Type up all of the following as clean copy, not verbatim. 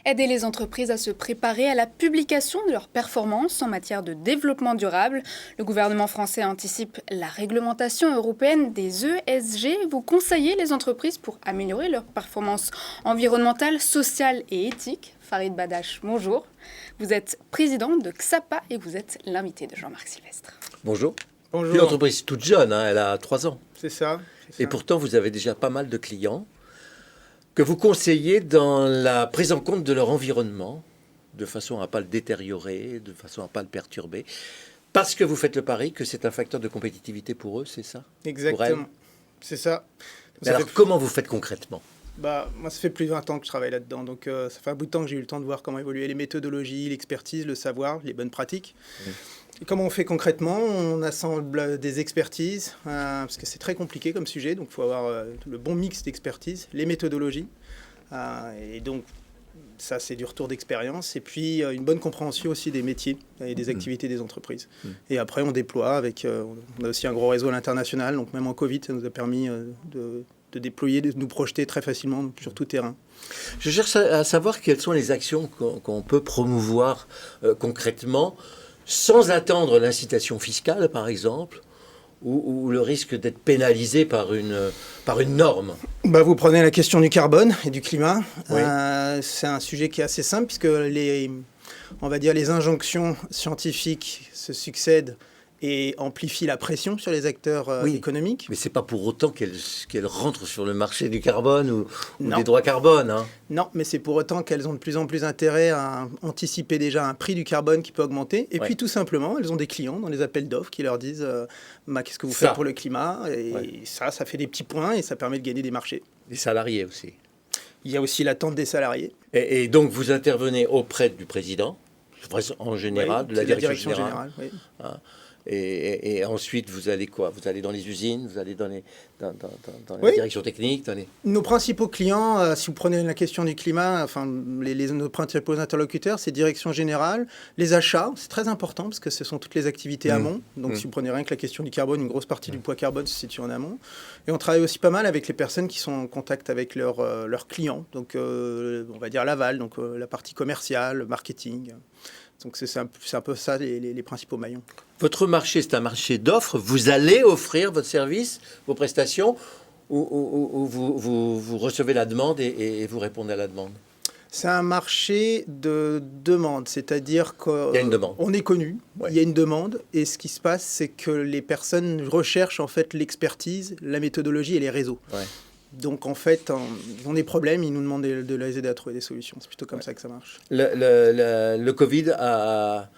aider les entreprises à se préparer à la publication de leurs performances en matière de développement durable. Le gouvernement français anticipe la réglementation européenne des ESG. Vous conseillez les entreprises pour améliorer leurs performances environnementales, sociales et éthiques. Farid Badache, bonjour. Vous êtes président de XAPA et vous êtes l'invité de Jean-Marc Sylvestre. Bonjour. Bonjour. Une entreprise toute jeune, elle a 3 ans. C'est ça. Et pourtant, vous avez déjà pas mal de clients que vous conseillez dans la prise en compte de leur environnement, de façon à ne pas le détériorer, de façon à ne pas le perturber, parce que vous faites le pari que c'est un facteur de compétitivité pour eux, c'est ça? Exactement. C'est ça. Mais alors, comment vous faites concrètement? Moi, ça fait plus de 20 ans que je travaille là-dedans. Donc, ça fait un bout de temps que j'ai eu le temps de voir comment évoluer les méthodologies, l'expertise, le savoir, les bonnes pratiques. Et comment on fait concrètement? On assemble des expertises, parce que c'est très compliqué comme sujet. Donc, il faut avoir le bon mix d'expertise, les méthodologies. Et donc, ça, c'est du retour d'expérience. Et puis, une bonne compréhension aussi des métiers et des activités des entreprises. Et après, on déploie avec... on a aussi un gros réseau à l'international. Donc, même en Covid, ça nous a permis de déployer, de nous projeter très facilement sur tout terrain. Je cherche à savoir quelles sont les actions qu'on peut promouvoir concrètement, sans attendre l'incitation fiscale, par exemple, ou le risque d'être pénalisé par une norme. Vous prenez la question du carbone et du climat. Oui. C'est un sujet qui est assez simple, puisque les injonctions scientifiques se succèdent et amplifie la pression sur les acteurs économiques. Mais ce n'est pas pour autant qu'elles rentrent sur le marché du carbone ou des droits carbone. Hein. Non, mais c'est pour autant qu'elles ont de plus en plus intérêt à anticiper déjà un prix du carbone qui peut augmenter. Et puis tout simplement, elles ont des clients dans les appels d'offres qui leur disent qu'est-ce que vous faites pour le climat? Et ça fait des petits points et ça permet de gagner des marchés. Des salariés aussi. Il y a aussi l'attente des salariés. Et donc vous intervenez auprès du président, en général, de la direction générale. Oui. Hein. Et ensuite, vous allez quoi? Vous allez dans les usines, vous allez dans les directions techniques Nos principaux clients, si vous prenez la question du climat, nos principaux interlocuteurs, c'est direction générale, les achats, c'est très important parce que ce sont toutes les activités amont. Donc, si vous prenez rien que la question du carbone, une grosse partie du poids carbone se situe en amont. Et on travaille aussi pas mal avec les personnes qui sont en contact avec leurs clients. Donc, on va dire l'aval, donc la partie commerciale, le marketing. Donc, c'est un peu ça les principaux maillons. Votre marché, c'est un marché d'offres. Vous allez offrir votre service, vos prestations, ou vous recevez la demande et vous répondez à la demande? C'est un marché de demande, c'est-à-dire qu'on est connu, il y a une demande, et ce qui se passe, c'est que les personnes recherchent en fait l'expertise, la méthodologie et les réseaux. Donc, en fait, ils ont des problèmes, ils nous demandent de les aider à trouver des solutions. C'est plutôt comme ça que ça marche. Le Covid a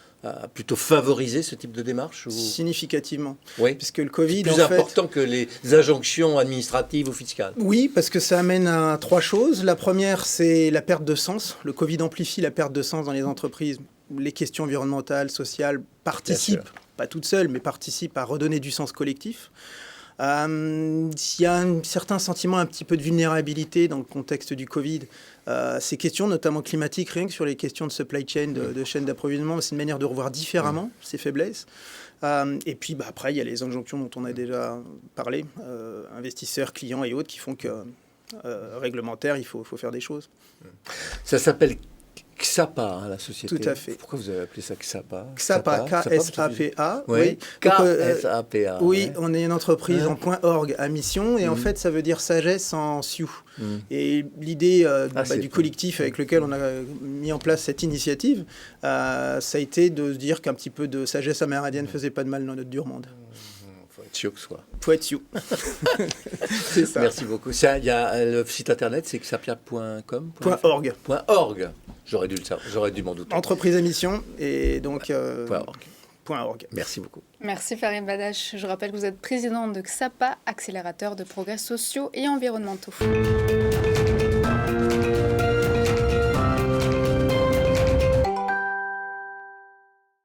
plutôt favorisé ce type de démarche Significativement. Oui. Puisque le Covid, plus important que les injonctions administratives ou fiscales. Oui, parce que ça amène à 3 choses. La première, c'est la perte de sens. Le Covid amplifie la perte de sens dans les entreprises. Les questions environnementales, sociales participent, pas toutes seules, mais participent à redonner du sens collectif. Il y a un certain sentiment un petit peu de vulnérabilité dans le contexte du Covid. Ces questions, notamment climatiques, rien que sur les questions de supply chain, de chaîne d'approvisionnement, c'est une manière de revoir différemment ces faiblesses. Et puis après, il y a les injonctions dont on a déjà parlé, investisseurs, clients et autres, qui font que réglementaire, il faut faire des choses. Ça s'appelle XAPA, la société. Tout à fait. Pourquoi vous avez appelé ça XAPA? XAPA, K-S-A-P-A. Oui, K-S-A-P-A. Oui, on est une entreprise en .org à mission, et en fait, ça veut dire sagesse en sioux. Et l'idée du collectif avec lequel on a mis en place cette initiative, ça a été de se dire qu'un petit peu de sagesse amérindienne ne faisait pas de mal dans notre dur monde. Faut être sioux, quoi. Faut être sioux. C'est ça. Merci beaucoup. Il y a le site internet, c'est xapia.com. .org. .org. J'aurais dû le savoir, j'aurais dû m'en douter. Entreprise à mission, et donc... .org. Merci beaucoup. Merci Farid Badache. Je rappelle que vous êtes président de XAPA, accélérateur de progrès sociaux et environnementaux.